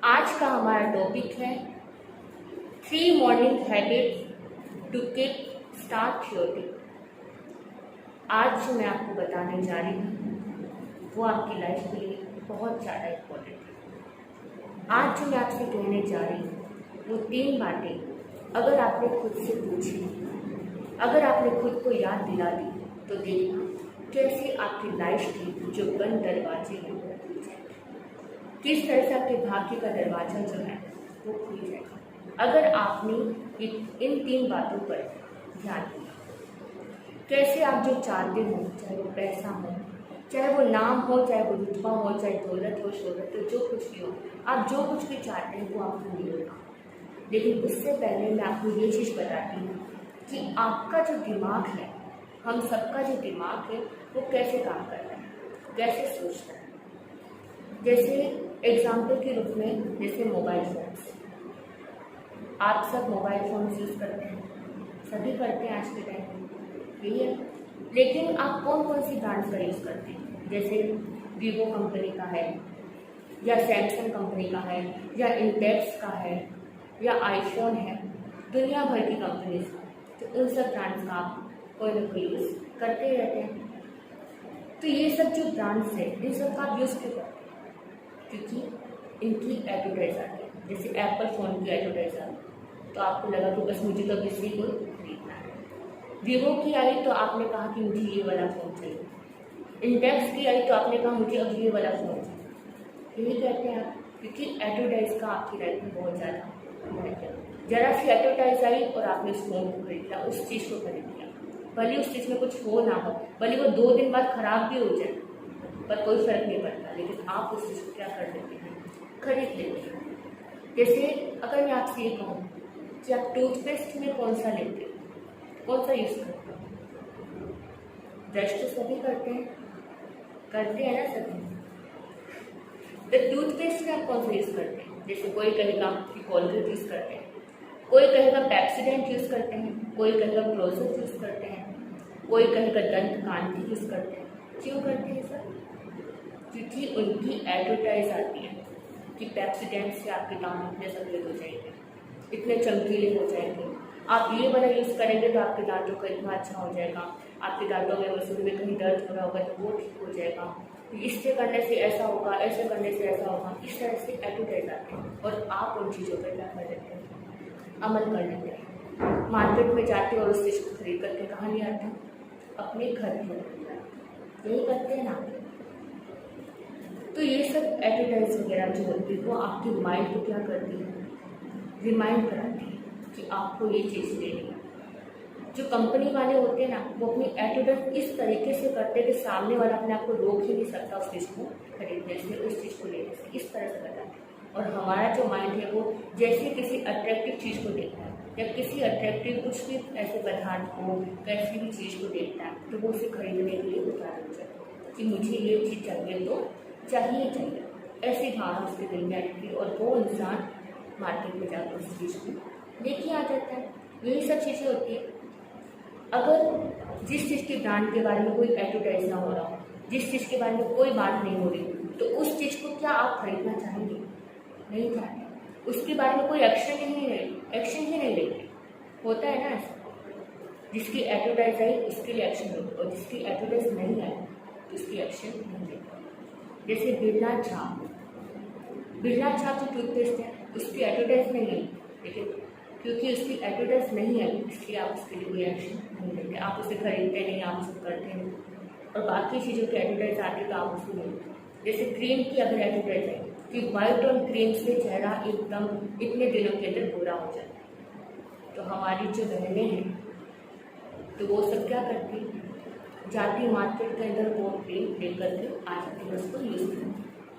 आज का हमारा टॉपिक है 3 morning habit to kick start your day. आज जो मैं आपको बताने जा रही हूँ वो आपकी लाइफ के लिए बहुत ज़्यादा इम्पोर्टेंट है। आज जो मैं आपसे कहने जा रही हूँ वो 3 बातें अगर आपने खुद से पूछी, अगर आपने खुद को याद दिला दी तो देखना कैसे आपकी लाइफ की जो बंद दरवाजे हैं वो खुल जाए, किस तरह से आपके भाग्य का दरवाजा जो है वो खुल जाएगा अगर आपने इन 3 बातों पर ध्यान दिया। कैसे आप जो चाहते हो, चाहे वो पैसा हो, चाहे वो नाम हो, चाहे वो रुतबा हो, चाहे दौलत हो, शोहरत हो, जो कुछ भी हो, आप जो कुछ भी चाहते हैं वो आपको मिलेगा। लेकिन उससे पहले मैं आपको ये चीज़ बताती हूँ कि आपका जो दिमाग है, हम सबका जो दिमाग है वो कैसे काम करता है, कैसे सोचता है। जैसे एग्जाम्पल के रूप में, जैसे मोबाइल फ़ोन्स, आप सब मोबाइल फ़ोन्स यूज़ करते हैं, सभी करते हैं आज के टाइम में, यही है। लेकिन आप कौन कौन सी ब्रांड्स का यूज़ करते हैं? जैसे वीवो कंपनी का है, या सैमसंग कंपनी का है, या इंटेक्स का है, या आईफोन है, दुनिया भर की कंपनीज का। तो उन सब ब्रांड्स का आप कोई ना कोई यूज़ करते रहते हैं। तो ये सब जो ब्रांड्स है इन सब का आप यूज़ क्यों करते हैं? क्योंकि इनकी एडवर्टाइज आती है। जैसे एप्पल फ़ोन की एडवर्टाइज आती तो आपको लगा कि बस मुझे तो किसी को खरीदना है। वीवो की आई तो आपने कहा कि मुझे ये वाला फ़ोन चाहिए। इंटेक्स की आई तो आपने कहा मुझे अब ये वाला फ़ोन चाहिए। यही कहते हैं आप, क्योंकि एडवर्टाइज का आपकी लाइफ में बहुत ज़्यादा महत्व है। ज़रा सी एडवर्टाइज आई और आपने उस फ़ोन को खरीद लिया, उस चीज़ को खरीद लिया। भले उस चीज़ में कुछ हो ना हो, भले वो 2 दिन बाद ख़राब भी हो जाए, पर कोई फर्क नहीं पड़ता, लेकिन आप उस चीज़ को क्या कर लेते हैं, खरीद लेते हैं। जैसे अगर मैं आपसे ये कहूँ कि आप टूथपेस्ट में कौन सा लेते हैं, कौन सा यूज़ करते हैं? ब्रश तो सभी करते हैं ना सभी। तो टूथपेस्ट में आप कौन सा यूज़ करते हैं? जैसे कोई कहेगा कि कोलगेट यूज़ करते हैं, कोई कहेगा पेप्सोडेंट यूज़ करते हैं, कोई कहेगा क्लोज़अप यूज़ करते हैं, कोई कहेगा दंत कांति यूज़ करते हैं। क्यों करते हैं सर? क्योंकि उनकी एडवर्टाइज आती है कि पेप्सोडेंट से आपके दांत इतने सफेद हो जाएंगे, इतने चमकीले हो जाएंगे, आप ये वाला यूज़ करेंगे तो आपके दांतों का इतना अच्छा हो जाएगा, आपके दांतों में वसूल में कहीं दर्द हो रहा होगा तो वो ठीक हो जाएगा, इससे करने से ऐसा होगा, ऐसे करने से ऐसा होगा। इस तरह से एडवर्टाइज आते हैं और आप उन चीज़ों पर क्या कर लेते हैं, अमल कर लेते हैं। मार्केट में जाते हैं और उस चीज़ को खरीद करके कहाँ ले आते हैं, अपने घर में। यही करते हैं ना। तो ये सब एडवर्टाइज वगैरह जो होती है वो आपके माइंड को क्या करती है, रिमाइंड कराती है कि आपको ये चीज़ लेनी है। जो कंपनी वाले होते हैं ना वो अपनी एडवर्टाइज इस तरीके से करते हैं कि सामने वाला अपने आप को रोक ही नहीं सकता उस चीज़ को खरीदने से, उस चीज़ को लेने से, इस तरह से बताते हैं। और हमारा जो माइंड है वो जैसे किसी अट्रैक्टिव चीज़ को देखता है या किसी अट्रैक्टिव कुछ भी ऐसे पदार्थ को, कैसी भी चीज़ को देखता है तो वो उसे खरीदने के लिए उतार हो जाता है कि मुझे ये चीज़ चाहिए तो चाहिए। ऐसी भावना उसके दिल में आती है और वो इंसान मार्केट में जाकर उस चीज़ को लेके आ जाता है। यही सब चीज़ें होती है। अगर जिस चीज़ के ब्रांड के बारे में कोई एडवर्टाइज ना हो रहा हो, जिस चीज़ के बारे में कोई बात नहीं हो रही, तो उस चीज़ को क्या आप खरीदना चाहेंगे? नहीं चाहते। उसके बारे में कोई एक्शन ही नहीं लेते। होता है ना ऐसा, जिसकी एडवर्टाइज आई उसके लिए एक्शन लेते और जिसकी एडवर्टाइज नहीं आई तो उसकी एक्शन नहीं लेते। जैसे बिरला छाप जो टूथपेस्ट है उसकी एडवर्टाइज नहीं है, लेकिन क्योंकि उसकी एडवर्टाइज नहीं है इसलिए आप उसके लिए कोई एक्शन नहीं लेते, आप उसे खरीदते नहीं, आप उसे करते नहीं। और बाकी चीज़ों की एडवर्टाइज आती है तो आप उसको लेते। जैसे क्रीम की अगर एडवर्टाइज है कि वाइट ऑन क्रीम से चेहरा एकदम इतने दिनों के अंदर गोरा हो जाता है, तो हमारी जो बहनें हैं तो वो सब क्या करती, जाती मार्केट के अंदर वो क्रीम लेकर के आ जाती है, उसको यूज़ करती।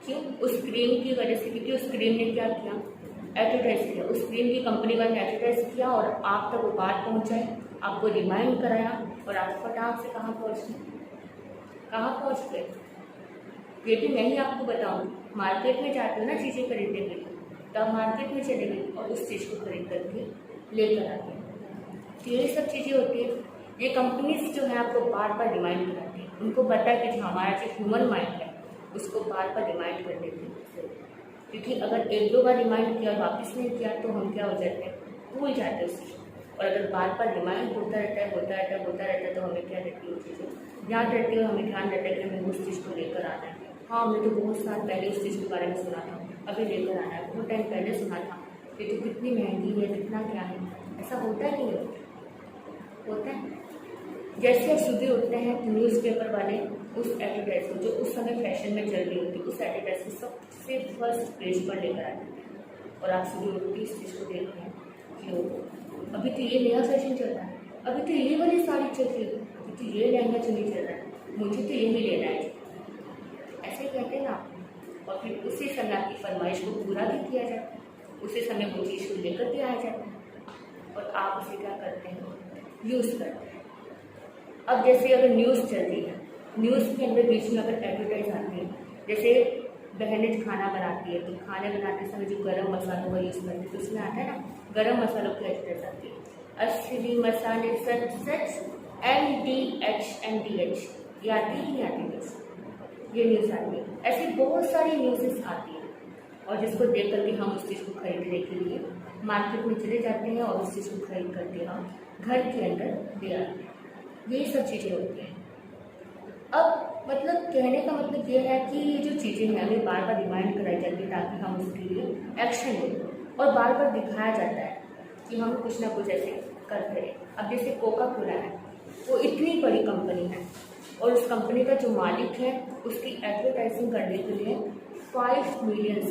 क्यों? उस क्रीम की वजह से, क्योंकि उस क्रीम ने क्या किया, एडवर्टाइज किया। उस क्रीम की कंपनी वाले ने एडवर्टाइज किया और आप तक वो बात पहुँचाए, आपको रिमाइंड कराया और आप फटाक से कहाँ पहुँच गए। ये भी मैं ही आपको बताऊँ, मार्केट में जाते हो ना चीज़ें खरीदने के लिए, तब मार्केट में चले गए और उस चीज़ को खरीद करके लेकर आते हैं। तो ये सब चीज़ें होती है। ये कंपनीज जो है आपको बार बार रिमाइंड कराती है, उनको पता है कि जो हमारा जो ह्यूमन माइंड है उसको बार बार रिमाइंड करने की जरूरत है। क्योंकि अगर एक दो बार रिमाइंड किया और वापस नहीं किया तो हम क्या हो जाते हैं, भूल जाते हैं उसकी। और अगर बार बार रिमाइंड होता रहता है तो हमें क्या रहती है, वो चीज़ें याद रहती है, हमें ध्यान रहता है कि हमें उस चीज़ को लेकर आना है। हाँ, हमने तो बहुत साल पहले उस चीज़ के बारे में सुना था, अभी लेकर आना है, बहुत टाइम पहले सुना था, ये तो कितनी महंगी है, कितना क्या है, ऐसा होता ही नहीं होता है। जैसे सुबह उठते हैं तो न्यूज़पेपर वाले उस एडवर्टाइज को, जो उस समय फैशन में चल रही होती है, उस एडवर्टाइज को सबसे फर्स्ट पेज पर लेकर आते हैं और आप सुबह उठ के इस चीज़ को देखते हैं कि अभी तो ये नया फैशन चल रहा है, अभी तो ये वाली साड़ी चल रही है, अभी तो ये लहंगा चुनी चल रहा है, मुझे तो यही लेना है, ऐसे कहते हैं ना। और फिर उसी समय आपकी फरमाइश को पूरा भी किया जाता है, उसी समय वो चीज़ को लेकर के आया जाता है और आप उसे क्या करते हैं, यूज़ करते हैं। अब जैसे अगर न्यूज़ चल रही है, न्यूज़ के अंदर बीच में अगर एडवर्टाइज आती है, जैसे बहनें खाना बनाती है तो खाने बनाते समय जो गरम मसालों का यूज़ करते हैं, तो उसमें आता है ना गरम मसालों की एडवर्टाइज आती है, असली मसाले सच सच MDH ये आती ही नहीं आती न्यूज़, ये न्यूज़ आती है। ऐसी बहुत सारी न्यूज़ेस आती हैं और जिसको देख करके हम उस चीज़ को खरीदने के लिए मार्केट में चले जाते हैं और उस चीज़ को खरीद करके हम घर के अंदर ले आते हैं। यही सब चीज़ें होती हैं। अब मतलब कहने का मतलब ये है कि ये जो चीज़ें हैं हमें बार बार रिमाइंड कराई जाती है ताकि हम उसके लिए एक्शन लें और बार बार दिखाया जाता है कि हम कुछ ना कुछ ऐसे करते रहें। अब जैसे कोका कोला है, वो इतनी बड़ी कंपनी है और उस कंपनी का जो मालिक है उसकी एडवर्टाइजिंग करने के लिए $5 मिलियन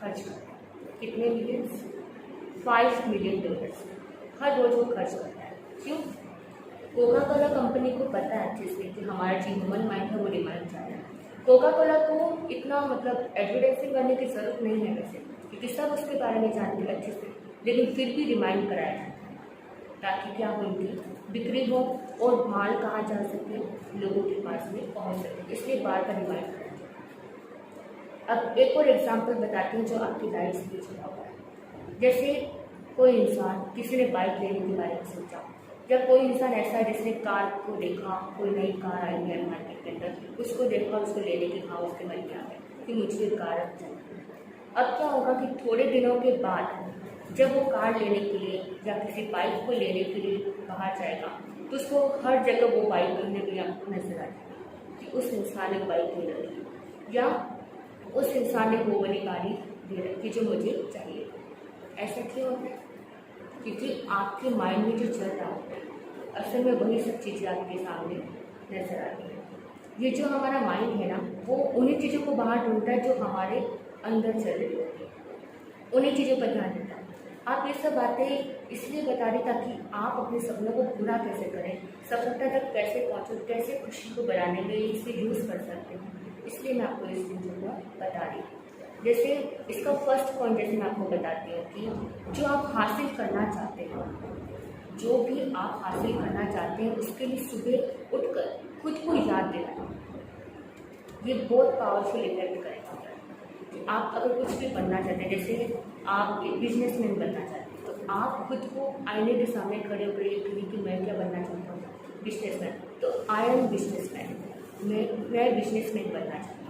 खर्च करता है। कितने मिलियंस? $5 मिलियन हर रोज वो खर्च करता है। क्यों? कोका कोला कंपनी को पता है अच्छे से कि हमारा जो ह्यूमन माइंड है वो रिमाइंड चाहता है। कोका कोला को इतना मतलब एडवर्टाइजिंग करने की ज़रूरत नहीं है वैसे, क्योंकि सब उसके बारे में जानते हैं अच्छे से, लेकिन फिर भी रिमाइंड कराया जाता है ताकि क्या हो, उनकी बिक्री हो और माल कहाँ जा सके, लोगों के पास में पहुँच सके, इसलिए बार बार रिमाइंड कराया जाता है। अब एक और एग्जाम्पल बताती हूँ जो आपकी लाइफ से जुड़ा हुआ है। जैसे कोई इंसान, किसी ने बाइक लेने के बारे में सोचा, या कोई इंसान ऐसा है जिसने कार को देखा, कोई नई कार आई है मार्केट के अंदर, उसको देखा, उसको लेने की हाँ उसके मन में आ गया कि मुझे कार चाहिए। अब क्या होगा कि थोड़े दिनों के बाद जब वो कार लेने के लिए या किसी बाइक को लेने के लिए बाहर जाएगा तो उसको हर जगह वो बाइक लेने के लिए आपको नजर आ जाएगी कि उस इंसान ने बाइक ले रखी या उस इंसान ने वो वाली गाड़ी ले रखी जो मुझे चाहिए। ऐसा क्यों होता है? क्योंकि आपके माइंड में जो चल रहा होता है असल में वही सब चीज़ें आपके सामने नजर आती हैं। ये जो हमारा माइंड है ना, वो उन्हीं चीज़ों को बाहर ढूंढता है जो हमारे अंदर चल रही होती है, उन्हीं चीज़ों पर ध्यान देता है। आप ये सब बातें इसलिए बता रही ताकि आप अपने सपनों को पूरा कैसे करें, सफलता तक कैसे पहुँचो, कैसे खुशी को बढ़ाने में इसे यूज़ कर सकते हैं, इसलिए मैं आपको इस चीज़ों को बता रही हूँ। जैसे इसका फर्स्ट पॉइंट जैसे मैं आपको बताती हूँ कि जो आप हासिल करना चाहते हो, जो भी आप हासिल करना चाहते हैं उसके लिए सुबह उठकर खुद को याद दिलाएं। ये बहुत पावरफुल इफेक्ट करेगा। आप अगर कुछ भी बनना चाहते हैं, जैसे आप एक बिजनेसमैन बनना चाहते हैं, तो आप खुद को आईने के सामने खड़े होकर ये कहिए कि मैं क्या बनना चाहता हूँ, बिजनेसमैन। तो आई एम बिजनेसमैन, मैं बिजनेसमैन बनना चाहता हूँ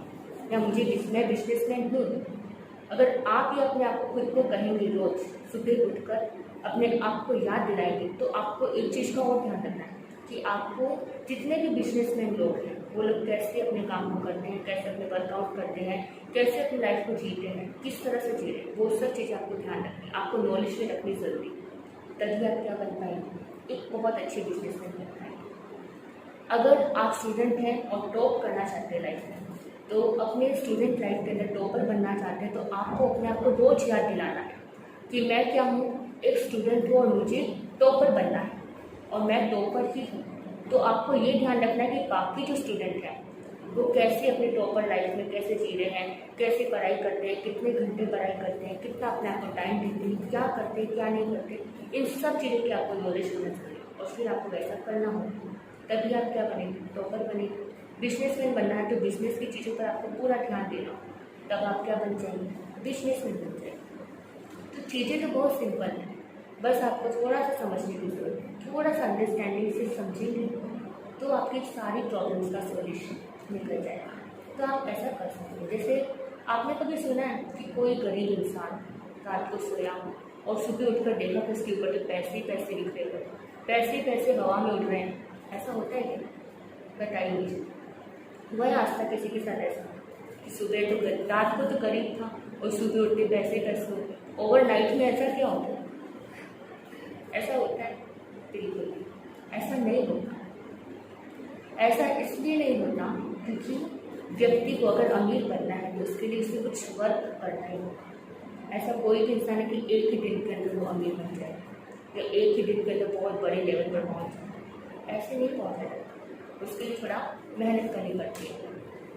या मैं बिजनेसमैन हूँ। अगर आप ये अपने आप को खुद को कहेंगे रोज सुबह उठकर अपने आप को याद दिलाएंगे, तो आपको एक चीज़ का और ध्यान रखना है कि आपको जितने भी बिजनेसमैन लोग हैं वो लोग कैसे अपने काम को करते हैं, कैसे अपने वर्कआउट करते हैं, कैसे अपनी लाइफ को जीते हैं, किस तरह से जी रहे हैं, वो सब चीज़ें आपको ध्यान रखनी, आपको नॉलेज में रखनी ज़रूरी। तभी आप क्या बन पाएंगे, एक बहुत अच्छे बिजनेसमैन बन पाएंगे। अगर आप स्टूडेंट हैं और टॉप करना चाहते हैं लाइफ में, तो अपने स्टूडेंट लाइफ के अंदर टॉपर बनना चाहते हैं, तो आपको अपने आप को रोज याद दिलाना है कि मैं क्या हूँ, एक स्टूडेंट हूँ और मुझे टॉपर बनना है और मैं टॉपर ही हूँ। तो आपको ये ध्यान रखना है कि बाकी जो स्टूडेंट हैं वो कैसे अपने टॉपर लाइफ में कैसे जी रहे हैं, कैसे पढ़ाई करते हैं, कितने घंटे पढ़ाई करते हैं, कितना अपने आप को टाइम देते हैं, क्या करते हैं क्या नहीं करते, इन सब चीज़ों की आपको नॉलेज होना चाहिए और फिर आपको वैसा करना होगा, तभी आप क्या बनेंगे, टॉपर बनेंगे। बिजनेसमैन बनना है तो बिजनेस की चीज़ों पर आपको पूरा ध्यान देना, तब आप क्या बन जाएंगे, बिजनेसमैन बन जाएंगे। तो चीज़ें तो बहुत सिंपल हैं, बस आपको थोड़ा सा समझने की जरूरत है, थोड़ा सा अंडरस्टैंडिंग से समझेंगे तो आपकी सारी प्रॉब्लम्स का सॉल्यूशन निकल जाएगा। तो आप ऐसा कर सकते हैं, जैसे आपने कभी सुना है कि कोई गरीब इंसान रात को सोया और सुबह उठकर देखा कि उसके ऊपर तो पैसे ही पैसे बिखरे पड़े, पैसे ही पैसे हवा में उड़ रहे हैं? ऐसा होता है क्या? बताइए मुझे। वह आज तक किसी के साथ ऐसा कि सुबह तो रात को तो गरीब था और सुबह उठते पैसे पैसे होते, ओवरनाइट में ऐसा क्या होता है? ऐसा होता है? बिल्कुल नहीं, ऐसा नहीं होता। ऐसा इसलिए नहीं होता क्योंकि व्यक्ति को अगर अमीर बनना है तो उसके लिए उसे कुछ वर्क करना ही होगा। ऐसा कोई भी इंसान है कि एक ही दिन के अंदर वो अमीर बन जाए या एक ही दिन के अंदर बहुत बड़े लेवल पर पहुंच जाए, ऐसे नहीं पहुंचा जाता। उसके लिए थोड़ा मेहनत करनी पड़ती है।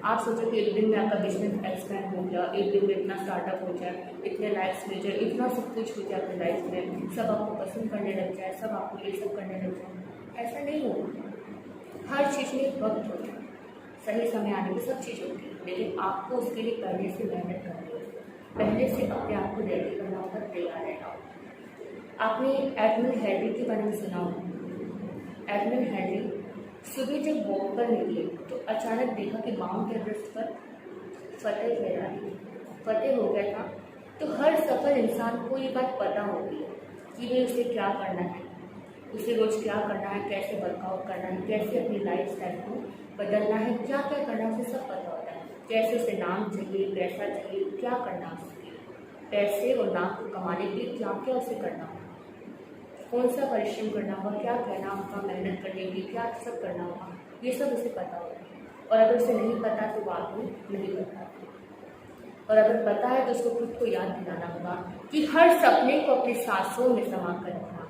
आप सोचो कि एक दिन में आपका बिजनेस एक्सपैंड हो गया, एक दिन में इतना स्टार्टअप हो जाए, इतने लाइक्स मिल जाए, इतना सब कुछ हो जाए अपनी लाइफ में, सब आपको पसंद करने लग जाए, सब आपको ये सब करने लग जाए, ऐसा नहीं होगा। हर चीज़ में एक वक्त होता है, सही समय आने में सब चीज़ होती है, लेकिन आपको उसके लिए पहले से मेहनत करनी होगी, पहले से अपने आप को रेडी करना होगा, तैयार रहना होगा। आपने एडमंड हैरी के बारे में सुना होगा। एडमंड हैरी सुबह जब वॉक पर निकले तो अचानक देखा कि माउंट एवरेस्ट पर फतेह हो गया था। तो हर सफल इंसान को ये बात पता होती है कि वे उसे क्या करना है, उसे रोज़ क्या करना है, कैसे वर्कआउट करना है, कैसे अपनी लाइफ स्टाइल को बदलना है, क्या क्या करना है, उसे सब पता होता है। कैसे उसे नाम चाहिए, पैसा चाहिए, क्या करना है उसके लिए, पैसे और नाम को कमाने के लिए क्या क्या उसे करना होगा, कौन सा परिश्रम करना होगा, क्या कहना होगा, मेहनत करने के लिए क्या सब करना होगा, ये सब उसे पता होता है। और अगर उसे नहीं पता तो वो आदमी नहीं करता, और अगर पता है तो उसको खुद को याद दिलाना होगा कि हर सपने को अपनी सांसों में समा कर रखना,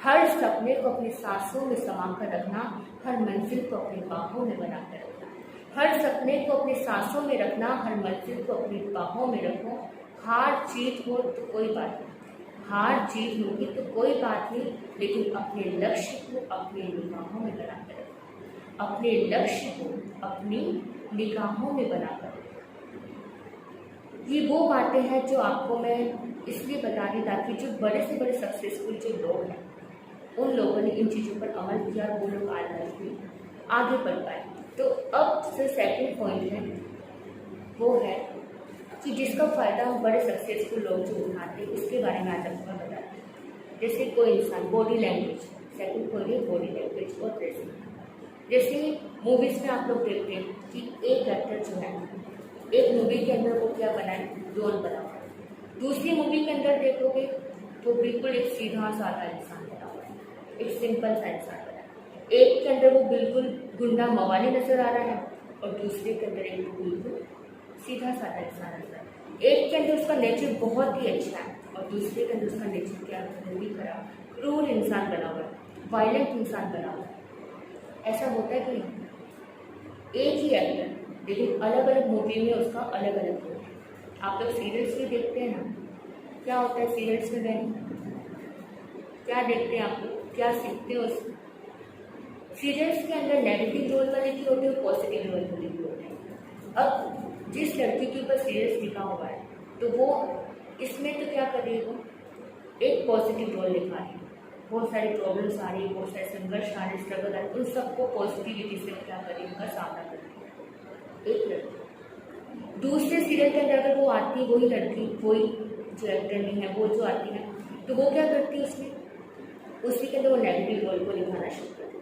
हर सपने को अपनी सांसों में समा कर रखना, हर मंजिल को अपनी बाहों में बना कर रखना, हर सपने को अपनी सांसों में रखना, हर मंजिल को अपनी बाहों में रखो। हार जीत हो तो कोई बात नहीं, हार जीत होगी तो कोई बात नहीं, लेकिन अपने लक्ष्य को अपनी निगाहों में बना कर रखो, अपने लक्ष्य को अपनी निगाहों में बना कर रखो। ये वो बातें हैं जो आपको मैं इसलिए बता रही ताकि जो बड़े से बड़े सक्सेसफुल जो लोग हैं उन लोगों ने इन चीज़ों पर अमल किया, वो लोग आज आगे बढ़ पाए। तो अब से सेकंड पॉइंट है वो है कि जिसका फ़ायदा हम बड़े सक्सेसफुल लोग जो उठाते हैं उसके बारे में आज आपको बताते हैं। जैसे कोई इंसान बॉडी लैंग्वेज, सेकंड पॉइंट है बॉडी लैंग्वेज और ड्रेसिंग। जैसे मूवीज़ में आप लोग देखते हैं कि एक एक्टर जो है एक मूवी के अंदर वो क्या बनाए, रोल बना हुआ है, दूसरी मूवी के अंदर देखोगे तो बिल्कुल एक सीधा साधा इंसान बना हुआ है, एक सिंपल सा इंसान बना है। एक के अंदर वो बिल्कुल गुंडा मवाली नजर आ रहा है और दूसरे के अंदर एक बिल्कुल सीधा साधा इंसान नजर आ रहा है। एक के अंदर उसका नेचर बहुत ही अच्छा है और दूसरे के अंदर उसका नेचर क्या है, खराब, क्रूर इंसान बना हुआ है, वायलेंट इंसान बना हुआ है। ऐसा होता है कि नहीं, एक ही एक्टर लेकिन अलग अलग मूवी में उसका अलग अलग रोल है। आप लोग सीरियल्स भी देखते हैं ना, क्या होता है सीरियल्स में बहन, क्या देखते हैं आप लोग, क्या सीखते हो उसमें? सीरियल्स के अंदर नेगेटिव रोल वाले भी होते हैं और पॉजिटिव रोल वाले भी होते हैं। अब जिस लड़की के ऊपर सीरियल्स लिखा हुआ है तो वो इसमें तो क्या कर रही है, वो एक पॉजिटिव रोल लिखा रही है, बहुत सारी प्रॉब्लम्स आ रही है, बहुत सारे संघर्ष आ रहे, स्ट्रगल आ रहे, उन सबको पॉजिटिविटी से क्या कर रही है, उनका सामना कर रही है। एक लड़की दूसरे सीरियल के अंदर अगर वो आती है, वही लड़की, वही जो एक्टर नहीं है वो जो आती है, तो वो क्या करती है उसमें, उसी के अंदर वो नेगेटिव रोल को निभाना शुरू करती है।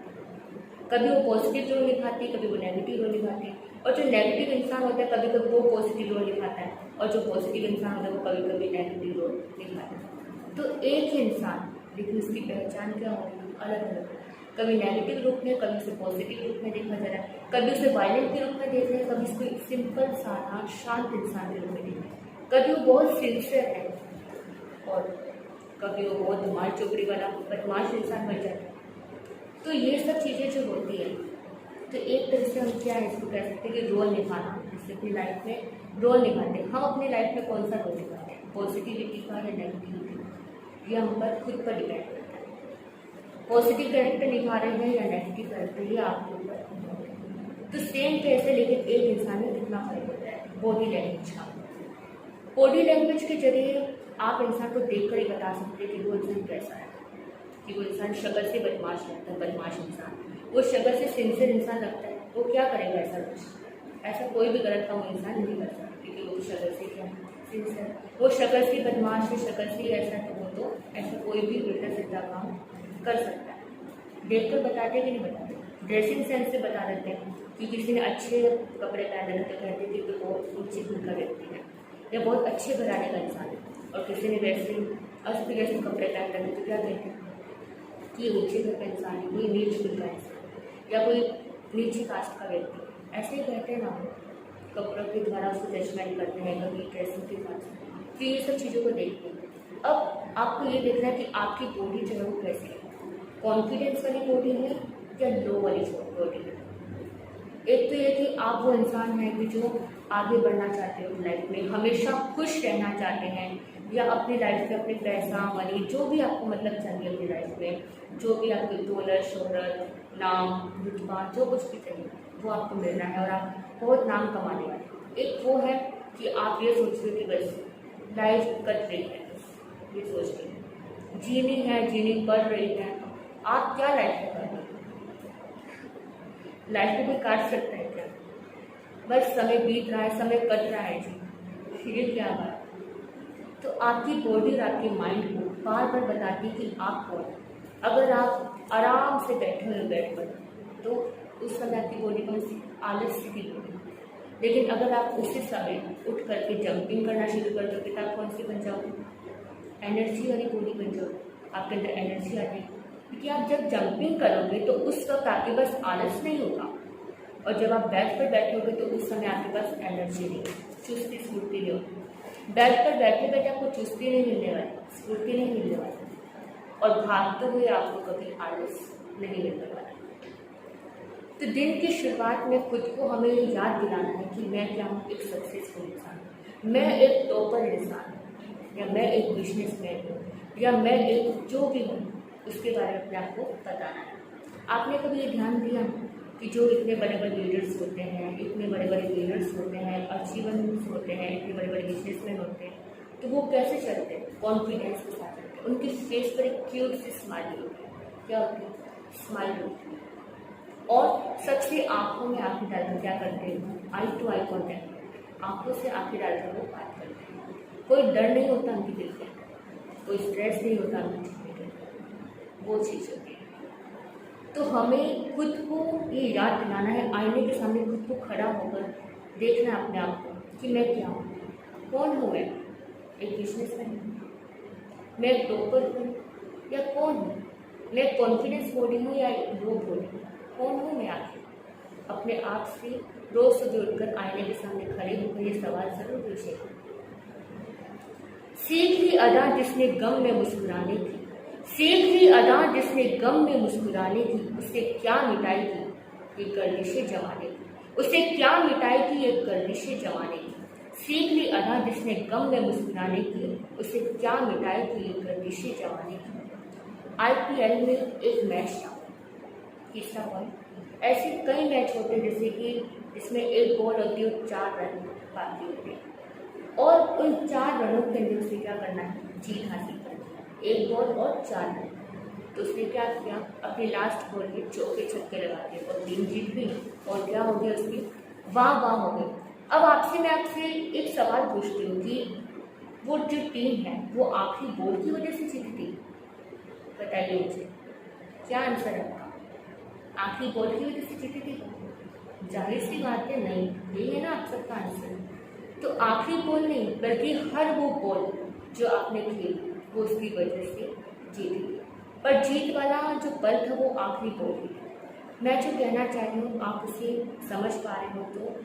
कभी वो पॉजिटिव रोल निभाती है, कभी वो नेगेटिव रोल निभाती है। और जो नेगेटिव इंसान होता है कभी कभी वो पॉजिटिव रोल निभाता है और जो पॉजिटिव इंसान होता है वो कभी कभी नेगेटिव रोल निभाता है। तो एक ही इंसान लेकिन उसकी पहचान क्या होगी, अलग अलग। कभी नेगेटिव रूप में, कभी उसे पॉजिटिव रूप में देखा जा रहा है, कभी उसे वायलेंट के रूप में देख रहे हैं, कभी उसको एक सिंपल साधा शांत इंसान के रूप में देख रहे हैं, कभी वो बहुत सिंसियर है और कभी वो बहुत धमाल चोकड़ी वाला बदमाश इंसान बन जाता है। तो ये सब चीज़ें जो होती है तो एक तरह से हम क्या है इसको कह सकते हैं कि रोल निभाना, जैसे अपनी लाइफ में रोल निभाते हैं। हम अपनी लाइफ में कौन सा रोल निभाते हैं, पॉजिटिविटी का या नेगेटिविटी का, ये हम पर खुद पर डिपेंड करता है। पॉजिटिव कैरेक्टर निभा रहे हैं या नेगेटिव कैरेक्टर, ये आपके ऊपर। तो सेम कैसे, लेकिन एक इंसान में कितना फर्क होता है बॉडी लैंग्वेज का। बॉडी लैंग्वेज के जरिए आप इंसान को देखकर ही बता सकते हैं कि वो इंसान कैसा है, कि वो इंसान शक्ल से बदमाश लगता है, बदमाश इंसान, वो शक्ल से सिंसियर इंसान लगता है, वो क्या करेगा ऐसा कुछ, ऐसा कोई भी गलत काम वो इंसान नहीं कर सकता। क्योंकि वो तो शक्ल से क्या सिंसियर, वो शक्ल से बदमाश है, शक्ल से ऐसा, तो वो तो ऐसा कोई भी उल्टा सीधा काम कर सकता है। देख कर बताते कि नहीं बताते, ड्रेसिंग सेंस से बता देते हैं कि किसी ने अच्छे कपड़े पहने रहते तो कहते कि तो बहुत ऊंची खुद का व्यक्ति है या बहुत अच्छे घराने का इंसान है, और किसी ने वैसे अस्त व्यस्त कपड़े पहन रखे तो क्या कहते हैं कि ये ऊंचे घर का इंसान है, ये नीच खुद का इंसान या कोई नीची कास्ट का व्यक्ति, ऐसे ही कहते हैं ना। कपड़ों के द्वारा उसको जजमेंट करते हैं, कभी ड्रेसिंग के द्वारा, फिर ये सब चीज़ों को देखते हैं। अब आपको ये देखना है कि आपकी बॉडी जो है वो कैसी है, कॉन्फिडेंस वाली बॉडी है या लो वाली बॉडी है। एक तो ये कि आप वो इंसान हैं कि जो आगे बढ़ना चाहते हो लाइफ में, हमेशा खुश रहना चाहते हैं, या अपनी लाइफ में अपने पैसा मनी जो भी आपको मतलब चाहिए अपनी लाइफ में, जो भी आपकी दौलत शोहरत नाम रुतबा जो कुछ भी चाहिए वो आपको मिलना है और आप बहुत नाम कमाने वाले। एक वो है कि आप ये सोच रहे हो कि बस लाइफ कट रही है, ये सोच रहे हैं जीनी है, जीनी पड़ रही है। आप क्या लाइफ में कर रहे हो? लाइफ में कोई काट सकता है क्या? बस समय बीत रहा है, समय कट रहा है जी, ये क्या बात। तो आपकी बॉडी और आपके माइंड को बार बार बताती है कि आप कौन हैं। अगर आप आराम से बैठे हुए बेड पर तो उस समय आपकी बॉडी कौन सी आलस की बॉडी, लेकिन अगर आप उसी समय उठ करके जंपिंग करना शुरू कर दो तो आप कौन सी बन जाओगे? एनर्जी वाली बॉडी बन जाओगे, आपके अंदर एनर्जी आ जाएगी। क्योंकि आप जब जंपिंग करोगे तो उस वक्त आपके पास आलस नहीं होगा, और जब आप बेड पर बैठोगे तो उस समय आपके पास एनर्जी नहीं, चुस्ती स्फूर्ति नहीं होगी। बेड पर बैठे बैठे आपको चुस्ती नहीं मिलने वाली, स्फूर्ति नहीं मिलने वाली, और भागते हुए आपको कभी आलस नहीं मिलने वाला। तो दिन की शुरुआत में खुद को हमें ये याद दिलाना है कि मैं क्या हूँ, एक सक्सेसफुल इंसान, मैं एक टॉपर इंसान, या मैं एक बिजनेसमैन हूँ, या मैं एक जो भी हूँ, उसके बारे में अपने आपको बताना है। आपने कभी ये ध्यान दिया कि जो इतने बड़े बड़े लीडर्स होते हैं, इतने बड़े बड़े लीडर्स होते हैं, अचीवर्स होते हैं, इतने बड़े बड़े बिजनेसमैन होते हैं, तो वो कैसे चलते हैं? कॉन्फिडेंस के साथ चलते हैं। उनके फेस पर एक क्यूट सी स्माइल होती है, क्या होती है? स्माइल होती है, और सबसे आंखों में आंखें डालकर क्या करते हैं? आई टू आई कॉन्टैक्ट, आंखों से आंखें डालकर वो बात करते हैं। कोई डर नहीं होता उनके दिल के अंदर, कोई स्ट्रेस नहीं होता उनके चेहरे पे, वो चीज़ होती है। तो हमें खुद को ये याद दिलाना है, आईने के सामने खुद को खड़ा होकर देखना अपने आप को कि मैं क्या हूँ, कौन हूँ मैं? एक बिजनेसमैन हूँ, मैं एक टॉपर हूँ, या कौन हूँ? मैं कॉन्फिडेंस बॉडी हूँ या लो बॉडी हूँ? कौन हूँ मैं आखिर? अपने आप से रोज सुबह उठकर आईने के सामने खड़े होकर ये सवाल जरूर पूछे। सीख ली अदा जिसने गम में मुस्कुराने की, सीख ली अदा जिसने गम में मुस्कुराने की, उसे क्या मिटाई की ये गर्दिशे जमाने की, उसे क्या मिटाई की ये गर्दिशे जमाने की। सीख ली अदा जिसने गम में मुस्कुराने की, उसे क्या मिटाई की ये गर्दिशे जमाने की। IPL में एक मैच था, तीसरा पॉइंट, ऐसे कई मैच होते हैं जैसे कि जिसमें एक बॉल होती है और 4 रन बाकी होते हैं, और उन 4 रनों के अंदर उसे क्या करना है? जीत हासिल करनी है, एक बॉल और 4 रन। तो उसने क्या किया? अपने लास्ट बॉल में चौके छक्के लगा दिए और टीम जीत गई, और क्या हो गया उसकी? वाह वाह हो गई। अब मैं आपसे एक सवाल पूछती हूँ कि वो जो टीम है वो आखिरी बॉल की वजह से जीती थी? बताइए मुझे, क्या आंसर है आपका? आखिरी बॉल की वजह से जीती थी? जाहिर सी बात है नहीं, यही है ना आप सबका आंसर। तो आखिरी बॉल नहीं, बल्कि हर वो बॉल जो आपने खेली वो उसकी वजह से जीती थी, पर जीत वाला जो पल था वो आखिरी बॉल ही था। मैं जो कहना चाह रही हूँ आप उसे समझ पा रहे हो तो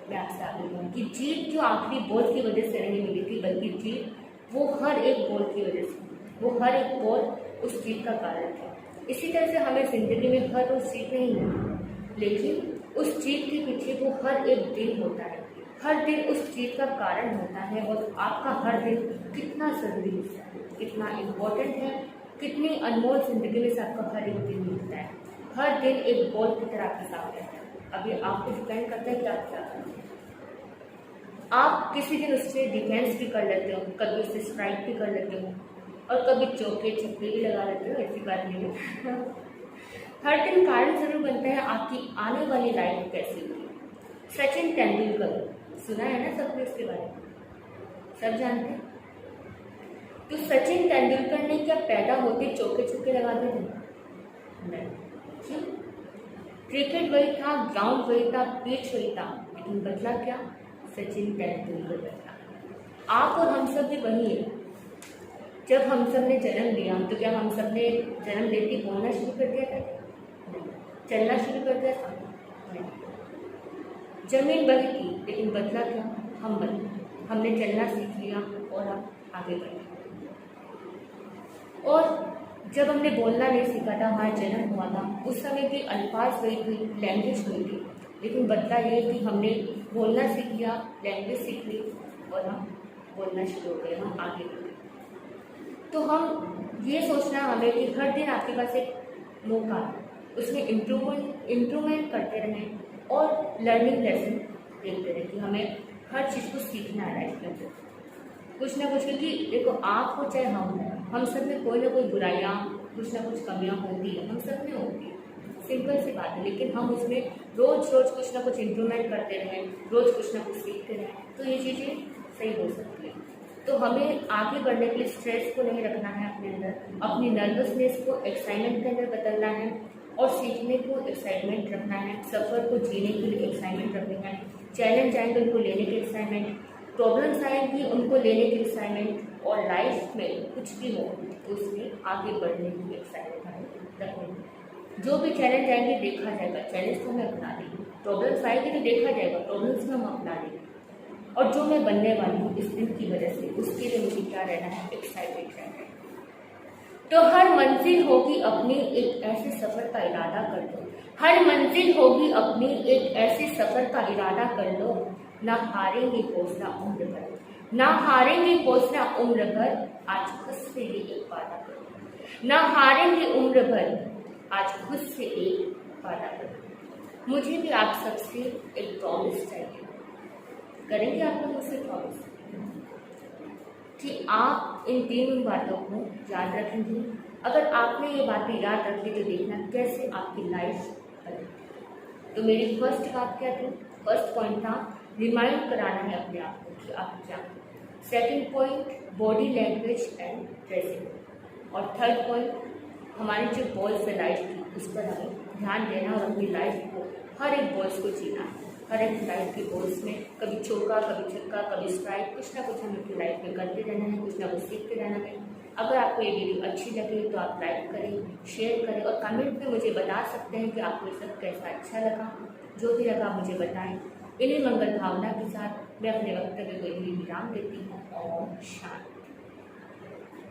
मैं आपसे आगे कहूँ कि जीत जो आखिरी बॉल की वजह से नहीं मिली थी, बल्कि जीत वो हर एक बॉल की वजह से, वो हर एक बॉल उस जीत का कारण था। इसी तरह से हमें जिंदगी में हर रोज जीत नहीं मिलती, लेकिन उस जीत के पीछे वो हर एक दिन होता है, हर दिन उस जीत का कारण होता है, और आपका हर दिन कितना ज़रूरी हिस्सा है, कितना इम्पोर्टेंट है, कितनी अनमोल जिंदगी में से आपका हर एक दिन मिलता है। हर दिन एक बॉल की तरह आपके साथ रहता है। अभी आपको डिपेंड करता है कि आप क्या करते हैं। आप किसी दिन उससे डिफेंस भी कर लेते हो, कभी उससे स्ट्राइक भी कर लेते हो, और कभी चौके छक्के भी लगा लेते हो, ऐसी बात नहीं है। हर दिन कारण जरूर बनता है आपकी आने वाली लाइफ कैसी होगी। सचिन तेंदुलकर सुना है ना सबने इसके बारे में, सब जानते हैं। तो सचिन तेंदुलकर ने क्या पैदा होते चौके छक्के लगा दिए थे? नहीं। क्यों? क्रिकेट वही था, ग्राउंड वही था, पिच वही था, लेकिन बदला क्या? सचिन तेंदुलकर बदला। आप और हम सब भी वही है। जब हम सब ने जन्म लिया तो क्या हम सब ने जन्म लेते ही बोलना शुरू कर दिया था? नहीं। चलना शुरू कर दिया था? नहीं। जमीन वही थी, लेकिन बदला क्या? हम बदले। हमने चलना सीख लिया और हम आगे बढ़े। और जब हमने बोलना नहीं सीखा था, हमारा जन्म हुआ था, उस समय भी अल्फाज वही थी, लैंग्वेज वही थी, लेकिन बदला ये कि हमने बोलना सीख लिया, लैंग्वेज सीख ली और हम बोलना शुरू हो गए, हम आगे बढ़े। तो हम ये सोचना हमें कि हर दिन आपके पास एक मौका है, उसमें इम्प्रूवमेंट करते रहें और लर्निंग लेसन देखते रहें कि हमें हर चीज़ को सीखना है लाइफ में, कुछ ना कुछ। क्योंकि देखो, आप हो चाहे हम सब में कोई ना कोई बुराइयाँ, कुछ ना कुछ कमियाँ होती है, हम सब में होती है, सिंपल सी बात है। लेकिन हम उसमें रोज़ रोज़ कुछ ना कुछ इम्प्रूवमेंट करते रहें, रोज़ कुछ ना कुछ सीखते रहें, तो ये चीज़ें सही हो सकती है। तो हमें आगे बढ़ने के लिए स्ट्रेस को नहीं रखना है अपने अंदर, अपनी नर्वसनेस को एक्साइटमेंट के अंदर बदलना है और सीखने को एक्साइटमेंट रखना है, सफ़र को जीने के लिए एक्साइटमेंट रखना है, चैलेंज आएंगे उनको लेने के एक्साइटमेंट, प्रॉब्लम्स आएंगी उनको लेने की एक्साइटमेंट, और लाइफ में कुछ भी हो तो उसमें आगे बढ़ने की एक्साइटमेंट हमें रखनी है। जो भी चैलेंज आएंगे देखा जाएगा, चैलेंज को हमें अपना लेंगे, प्रॉब्लम्स आएंगे तो देखा जाएगा, प्रॉब्लम्स को हम अपना लेंगे, और जो मैं बनने वाली हूँ इस दिन की वजह से, उसके लिए मुझे क्या रहना है? एक्साइटेड रहना है। तो हर मंजिल होगी अपनी एक ऐसे सफ़र का इरादा कर लो, हर मंजिल होगी अपनी एक ऐसे सफ़र का इरादा कर लो, ना हारेंगे हौसला उम्र भर, ना हारेंगे हौसला उम्र भर, आज खुद से ये एक वादा करो, ना हारेंगे उम्र भर, आज खुद से एक वादा करो। मुझे भी आप सबसे एक प्रॉमिस चाहिए, करेंगे आप लोग मुझसे प्रॉमिस कि आप इन 3 बातों को याद रखेंगे। अगर आपने ये बातें याद रख ली तो देखना कैसे आपकी लाइफ बदलेगी। तो मेरी फर्स्ट बात क्या थी? फर्स्ट पॉइंट था रिमाइंड कराना है अपने आप को कि आप क्या। Second point body language and dressing, और थर्ड पॉइंट हमारी जो गोल्स है लाइफ की, उस पर हमें ध्यान देना और अपनी लाइफ को हर एक गोल्स को जीना है। हर एक लाइफ के गोल्स में कभी चौका, कभी छक्का, कभी स्ट्राइक, कुछ ना कुछ हमें अपनी लाइफ में करते रहना है, कुछ ना कुछ सीखते रहना है। अगर आपको ये वीडियो अच्छी लगे तो आप लाइक करें, शेयर करें और कमेंट में मुझे बता सकते हैं कि आपको ये सब कैसा अच्छा लगा। जो भी लगा मुझे बताएं। इन्हीं मंगल भावना के साथ मैं अपने वक्तव्य को यही विराम देती हूँ। ओम शांति।